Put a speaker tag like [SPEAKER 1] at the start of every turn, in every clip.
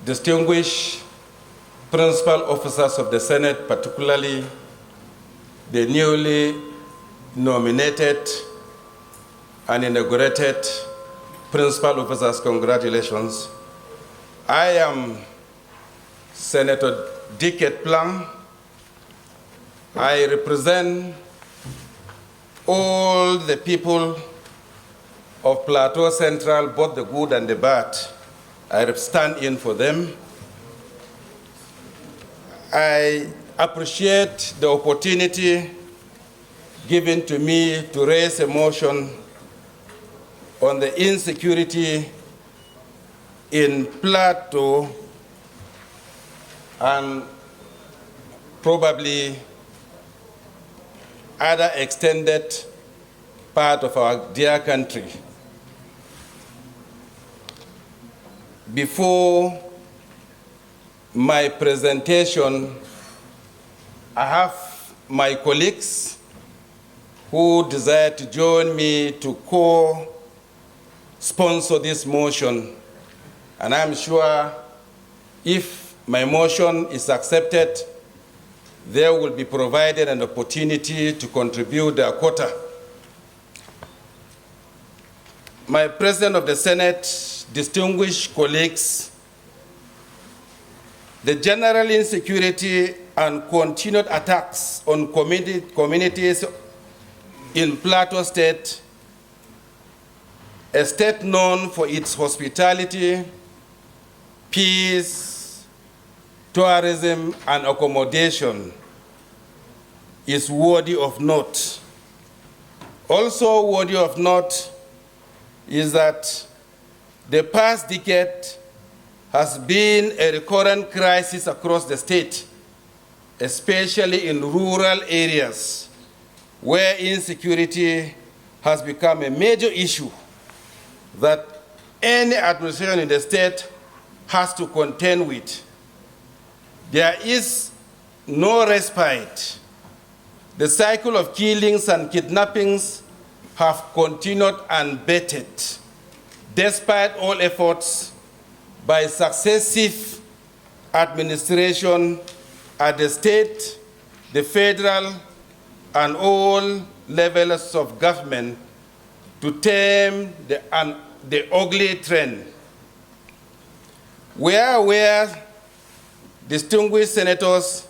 [SPEAKER 1] Distinguished principal officers of the Senate, particularly the newly nominated and inaugurated principal officers, congratulations. I am Senator Dickett Plum. I represent all the people of Plateau Central, both the good and the bad. I stand in for them. I appreciate the opportunity given to me to raise a motion on the insecurity in Plateau and probably other extended part of our dear country. Before my presentation, I have my colleagues who desire to join me to co-sponsor this motion. And I'm sure if my motion is accepted, they will be provided an opportunity to contribute their quota. My President of the Senate, distinguished colleagues, the general insecurity and continued attacks on communities in Plateau State, a state known for its hospitality, peace, tourism, and accommodation, is worthy of note. Also worthy of note is that the past decade has been a recurrent crisis across the state, especially in rural areas where insecurity has become a major issue that any administration in the state has to contend with. There is no respite. The cycle of killings and kidnappings have continued unabated, despite all efforts by successive administration at the state, the federal, and all levels of government to tame the ugly trend. We are aware, distinguished senators,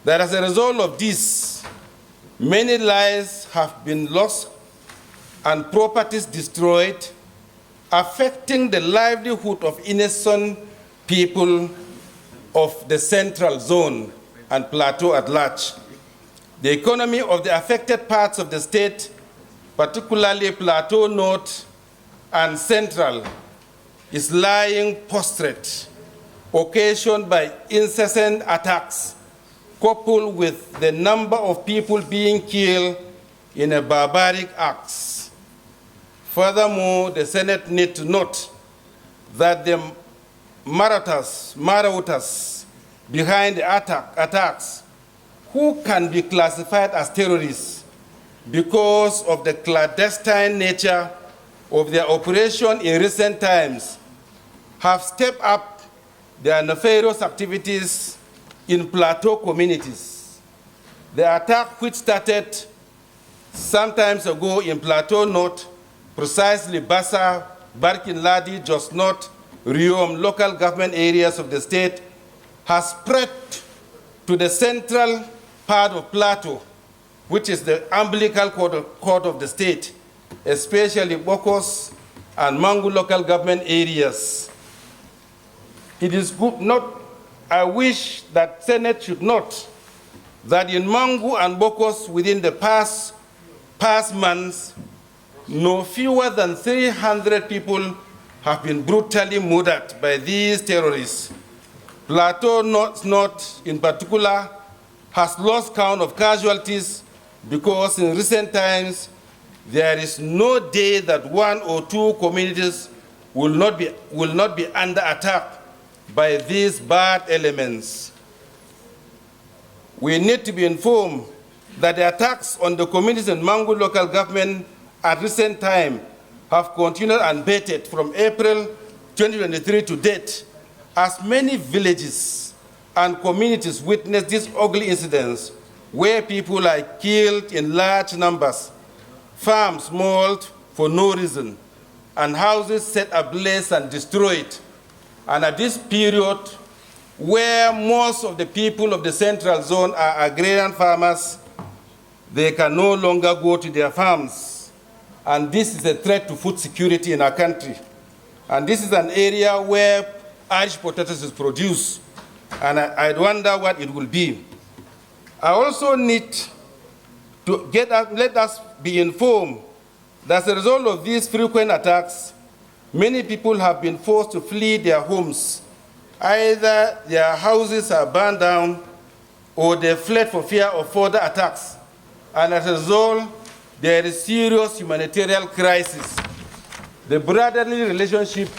[SPEAKER 1] that as a result of this, many lives have been lost and properties destroyed, affecting the livelihood of innocent people of the central zone and Plateau at large. The economy of the affected parts of the state, particularly Plateau North and Central, is lying prostrate, occasioned by incessant attacks, coupled with the number of people being killed in a barbaric acts. Furthermore, the Senate needs to note that the marauders behind the attacks, who can be classified as terrorists because of the clandestine nature of their operation in recent times, have stepped up their nefarious activities in Plateau communities. The attack, which started some time ago in Plateau North, precisely Bassa, Barkin Ladi, Jos North, Riom, local government areas of the state, has spread to the central part of Plateau, which is the umbilical cord of the state, especially Bokos and Mangu local government areas. It is good I wish that Senate should note that in Mangu and Bokos within the past months, no fewer than 300 people have been brutally murdered by these terrorists. Plateau North in particular has lost count of casualties because in recent times there is no day that one or two communities will not be under attack by these bad elements. We need to be informed that the attacks on the communities in Mangu local government at recent time have continued unabated from April 2023 to date, as many villages and communities witness these ugly incidents where people are killed in large numbers, farms mauled for no reason, and houses set ablaze and destroyed. And at this period, where most of the people of the central zone are agrarian farmers, they can no longer go to their farms. And this is a threat to food security in our country. And this is an area where Irish potatoes is produced. And I wonder what it will be. I also need to let us be informed that as a result of these frequent attacks, many people have been forced to flee their homes. Either their houses are burned down or they fled for fear of further attacks. And as a result, there is serious humanitarian crisis. The relationship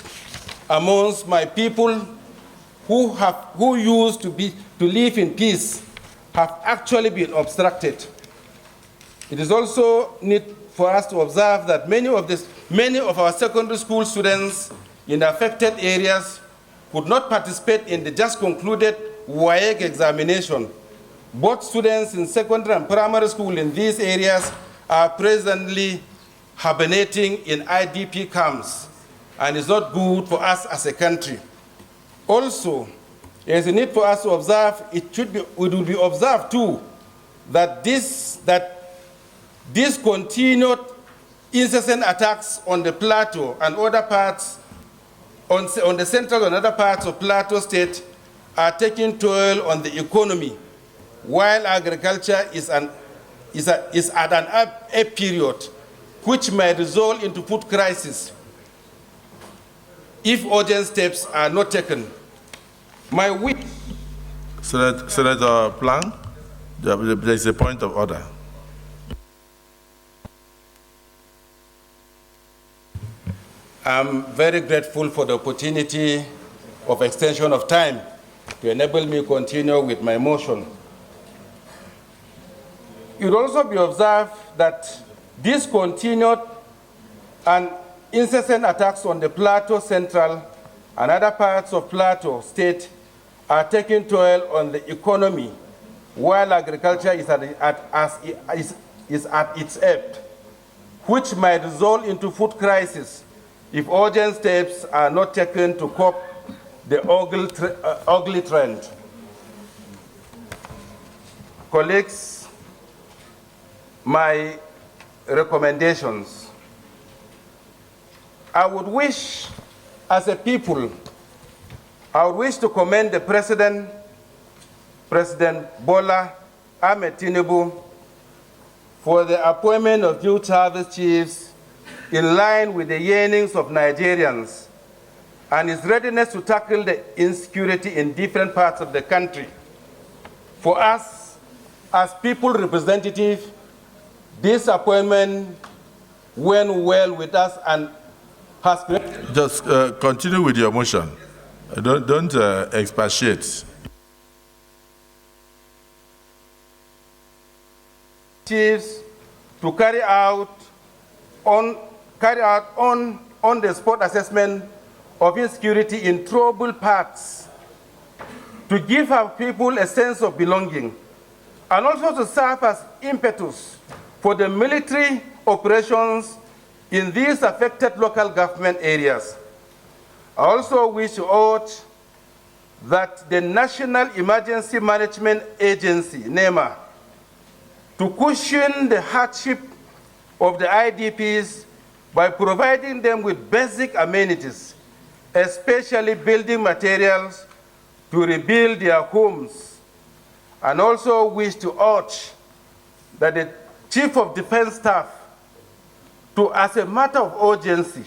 [SPEAKER 1] amongst my people who used to live in peace have actually been obstructed. It is also need for us to observe that many of our secondary school students in the affected areas could not participate in the just concluded WAEC examination. Both students in secondary and primary school in these areas are presently hibernating in IDP camps, and it's not good for us as a country. Also, there is a need for us to observe, it will be observed too, that these continued incessant attacks on the Plateau and other parts, on the central and other parts of Plateau State are taking toll on the economy, while agriculture is at an up period, which may result into food crisis if urgent steps are not taken. My wish.
[SPEAKER 2] Senator Plank, there is a point of order.
[SPEAKER 1] I'm very grateful for the opportunity of extension of time to enable me to continue with my motion. It will also be observed that these continued and incessant attacks on the Plateau Central and other parts of Plateau State are taking toll on the economy, while agriculture is at its ebb, which might result into food crisis if urgent steps are not taken to cope the ugly trend. Colleagues, my recommendations. I would wish, as a people, I would wish to commend the President Bola Ahmed Tinubu, for the appointment of youth service chiefs in line with the yearnings of Nigerians and his readiness to tackle the insecurity in different parts of the country. For us, as people representatives, this appointment went well with us and has created.
[SPEAKER 2] Just continue with your motion. Don't expatiate.
[SPEAKER 1] Chiefs to carry out on the spot assessment of insecurity in troubled parts, to give our people a sense of belonging, and also to serve as impetus for the military operations in these affected local government areas. I also wish to urge that the National Emergency Management Agency, NEMA, to cushion the hardship of the IDPs by providing them with basic amenities, especially building materials to rebuild their homes. And also wish to urge that the Chief of Defense Staff to, as a matter of urgency,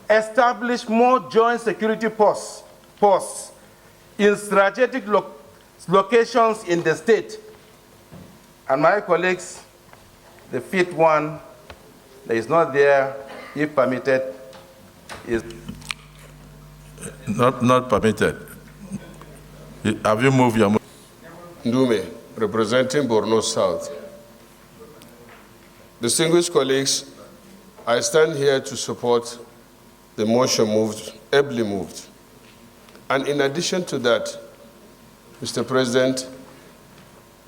[SPEAKER 1] establish more joint security posts in strategic locations in the state. And my colleagues, the fifth one that is not there, if permitted, is
[SPEAKER 2] not permitted. Have you moved your motion?
[SPEAKER 3] Ndume, representing Borno South. Distinguished colleagues, I stand here to support the motion ably moved. And in addition to that, Mr. President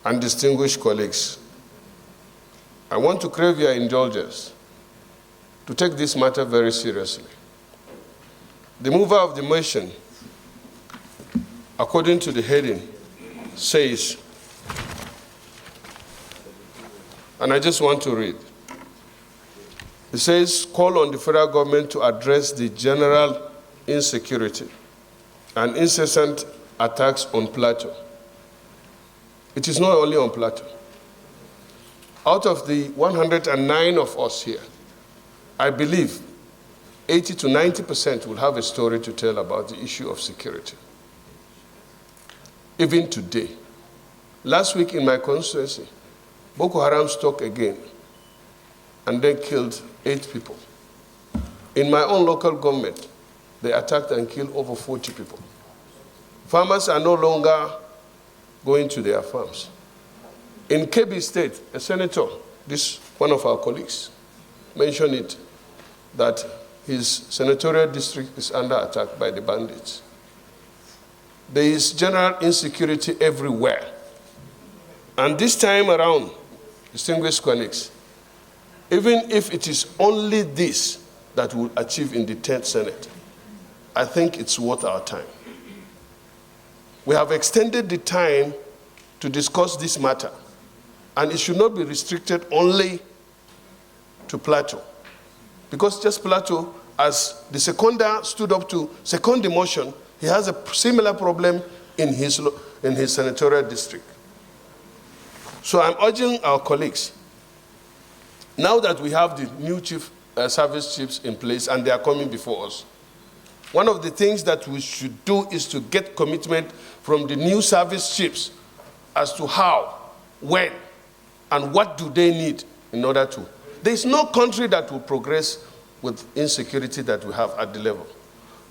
[SPEAKER 3] and distinguished colleagues, I want to crave your indulgence to take this matter very seriously. The mover of the motion, according to the heading, says, and I just want to read. It says, call on the federal government to address the general insecurity and incessant attacks on Plateau. It is not only on Plateau. Out of the 109 of us here, I believe 80 to 90% will have a story to tell about the issue of security. Even today. Last week in my constituency, Boko Haram struck again and then killed 8 people. In my own local government, they attacked and killed over 40 people. Farmers are no longer going to their farms. In Kebbi State, a senator, one of our colleagues, mentioned it, that his senatorial district is under attack by the bandits. There is general insecurity everywhere. And this time around, distinguished colleagues, even if it is only this that we'll achieve in the 10th Senate, I think it's worth our time. We have extended the time to discuss this matter, and it should not be restricted only to Plateau. Because just Plateau, as the seconder stood up to second the motion, he has a similar problem in his senatorial district. So I'm urging our colleagues, now that we have the new service chiefs in place and they are coming before us, one of the things that we should do is to get commitment from the new service chiefs as to how, when, and what do they need in order to. There is no country that will progress with insecurity that we have at the level.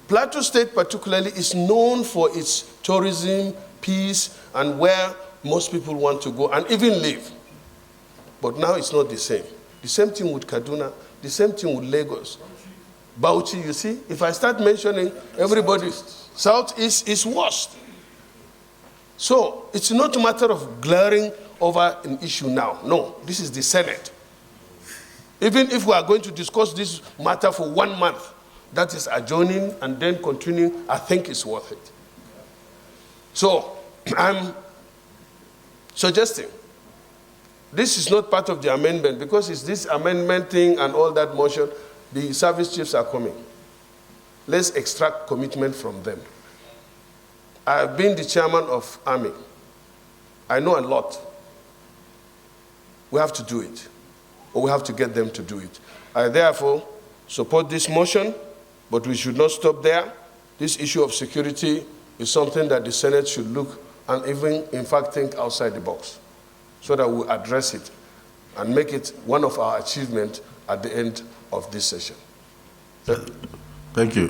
[SPEAKER 3] Plateau State particularly is known for its tourism, peace, and where most people want to go and even live. But now it's not the same. The same thing with Kaduna, the same thing with Lagos. Bauchi, you see, if I start mentioning everybody, Southeast is worst. So it's not a matter of glaring over an issue now. No, this is the Senate. Even if we are going to discuss this matter for 1 month, that is adjourning and then continuing, I think it's worth it. So I'm suggesting this is not part of the amendment because it's this amendment thing and all that motion. The service chiefs are coming. Let's extract commitment from them. I've been the chairman of Army. I know a lot. We have to do it, or we have to get them to do it. I therefore support this motion, but we should not stop there. This issue of security is something that the Senate should look and even, in fact, think outside the box so that we address it and make it one of our achievements at the end of this session.
[SPEAKER 2] Thank you.